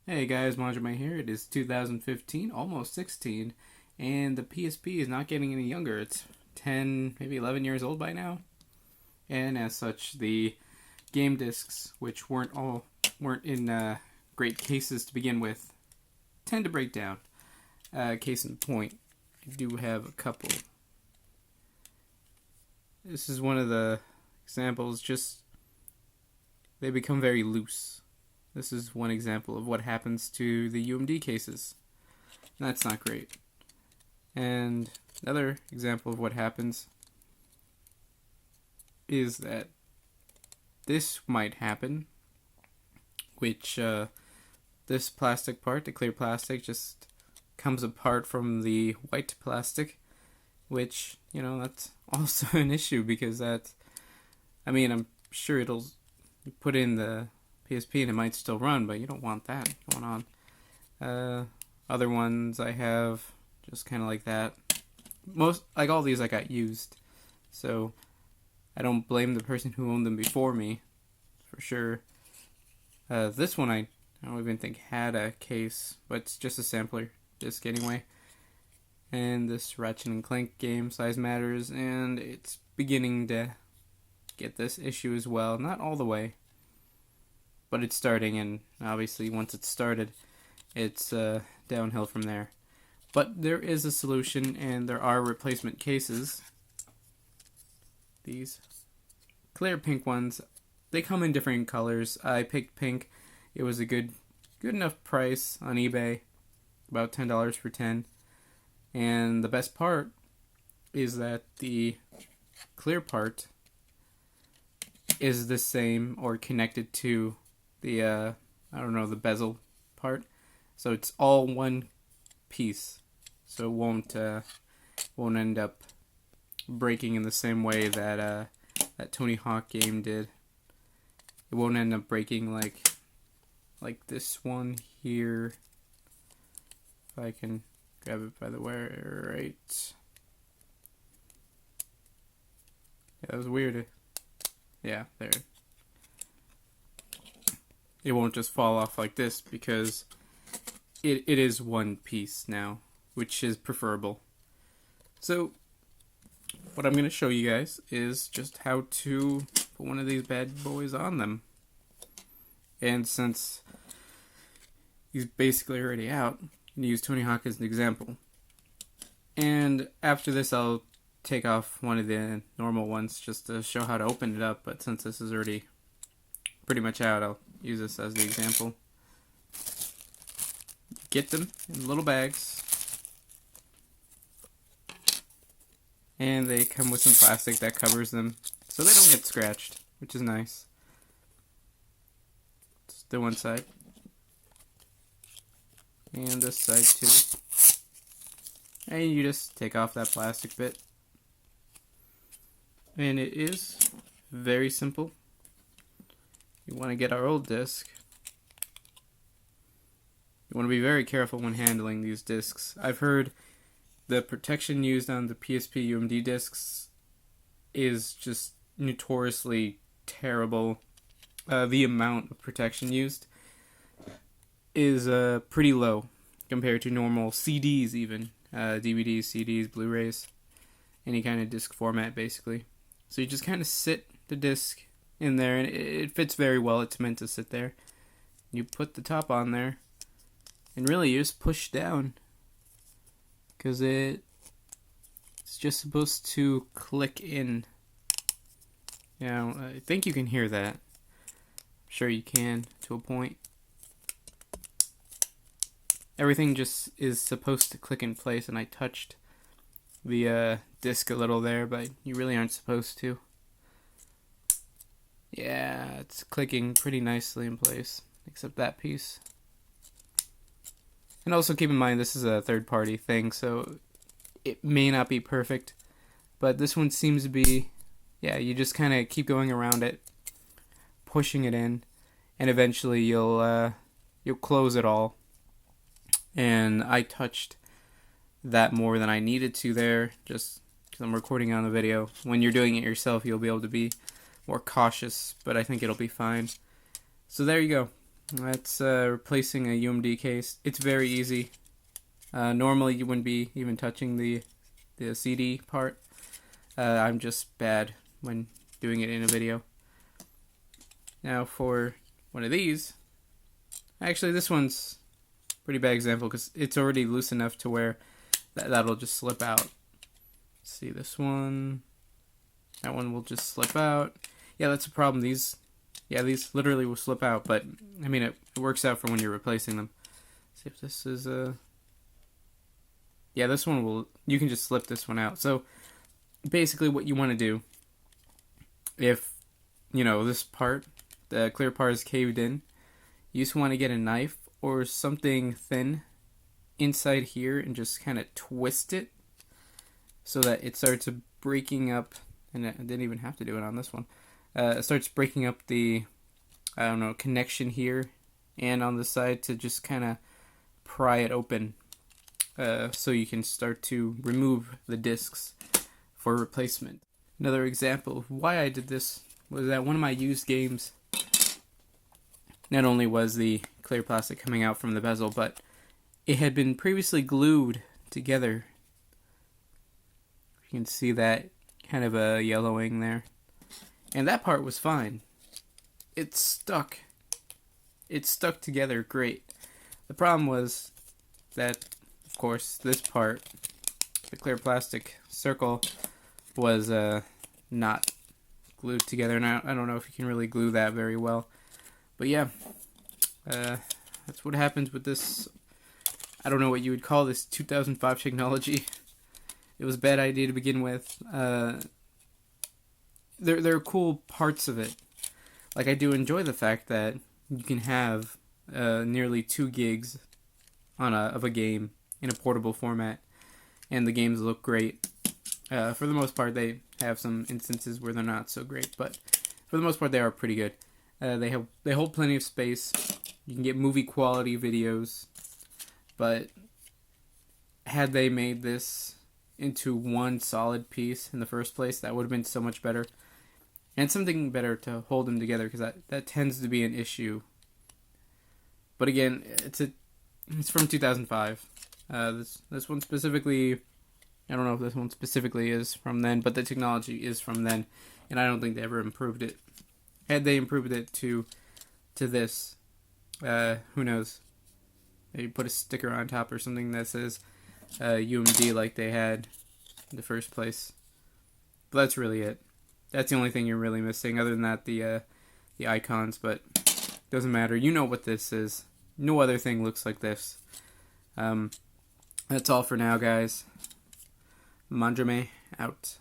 Hey guys, Manjoume here. It is 2015, almost 16, and the PSP is not getting any younger. It's 10, maybe 11 years old by now. And as such, the game discs, which weren't in great cases to begin with, tend to break down. Case in point, I do have a couple. This is one of the examples, just they become very loose. This is one example of what happens to the UMD cases. That's not great. And another example of what happens is that this might happen, which this plastic part, the clear plastic, just comes apart from the white plastic, which, that's also an issue because I'm sure it'll put in the PSP and it might still run, but you don't want that going on. Other ones I have just kind of like that. All these I got used, so I don't blame the person who owned them before me, for sure. This one I don't even think had a case, but it's just a sampler disc anyway. And this Ratchet and Clank game, size matters, and it's beginning to get this issue as well. Not all the way, but it's starting, and obviously once it's started, it's downhill from there. But there is a solution, and there are replacement cases. These clear pink ones, they come in different colors. I picked pink. It was a good enough price on eBay, about $10 for 10. And the best part is that the clear part is the same or connected to the the bezel part, so it's all one piece, so it won't end up breaking in the same way that that Tony Hawk game did. It won't end up breaking like this one here. If I can grab it by the wire, right? Yeah, that was weird. Yeah, there. It won't just fall off like this because it is one piece now, which is preferable. So what I'm going to show you guys is just how to put one of these bad boys on them. And since he's basically already out, I'm going to use Tony Hawk as an example. And after this I'll take off one of the normal ones just to show how to open it up, but since this is already pretty much out, I'll use this as the example. Get them in little bags, and they come with some plastic that covers them so they don't get scratched, which is nice. It's the one side, and this side too. And you just take off that plastic bit, and it is very simple. You want to get our old disc. You want to be very careful when handling these discs. I've heard the protection used on the PSP UMD discs is just notoriously terrible. The amount of protection used is pretty low compared to normal CDs even. DVDs, CDs, Blu-rays, any kind of disc format basically. So you just kind of sit the disc in there, and it fits very well. It's meant to sit there. You put the top on there, and really you just push down because it's just supposed to click in. I think you can hear that. I'm sure you can to a point. Everything just is supposed to click in place, and I touched the disc a little there, but you really aren't supposed to. Yeah, it's clicking pretty nicely in place, except that piece. And also keep in mind, this is a third-party thing, so it may not be perfect, but this one seems to be, you just kind of keep going around it, pushing it in, and eventually you'll close it all. And I touched that more than I needed to there, just because I'm recording on the video. When you're doing it yourself, you'll be able to be more cautious, but I think it'll be fine. So there you go. That's replacing a UMD case. It's very easy. Normally you wouldn't be even touching the CD part. I'm just bad when doing it in a video. Now for one of these, actually this one's a pretty bad example because it's already loose enough to where that'll just slip out. Let's see this one. That one will just slip out. Yeah, that's a problem. These literally will slip out, but I mean it works out for when you're replacing them. Let's see if this is yeah, this one will, you can just slip this one out. So basically what you want to do, if you know this part, the clear part is caved in, you just want to get a knife or something thin inside here and just kind of twist it so that it starts breaking up. And I didn't even have to do it on this one. It starts breaking up the, I don't know, connection here and on the side to just kind of pry it open, so you can start to remove the discs for replacement. Another example of why I did this was that one of my used games, not only was the clear plastic coming out from the bezel, but it had been previously glued together. You can see that kind of a yellowing there. And that part was fine. It stuck. It stuck together great. The problem was that, of course, this part, the clear plastic circle, was not glued together. And I don't know if you can really glue that very well. But yeah, that's what happens with this. I don't know what you would call this 2005 technology. It was a bad idea to begin with. There are cool parts of it. Like, I do enjoy the fact that you can have nearly 2 gigs of a game in a portable format, and the games look great. For the most part, they have some instances where they're not so great, but for the most part, they are pretty good. They hold plenty of space. You can get movie quality videos, but had they made this into one solid piece in the first place, that would have been so much better. And something better to hold them together, because that tends to be an issue. But again, it's from 2005. This one specifically, I don't know if this one specifically is from then, but the technology is from then, and I don't think they ever improved it. Had they improved it to this, who knows? Maybe put a sticker on top or something that says UMD like they had in the first place. But that's really it. That's the only thing you're really missing. Other than that, the icons, but doesn't matter. You know what this is. No other thing looks like this. That's all for now, guys. Manjoume out.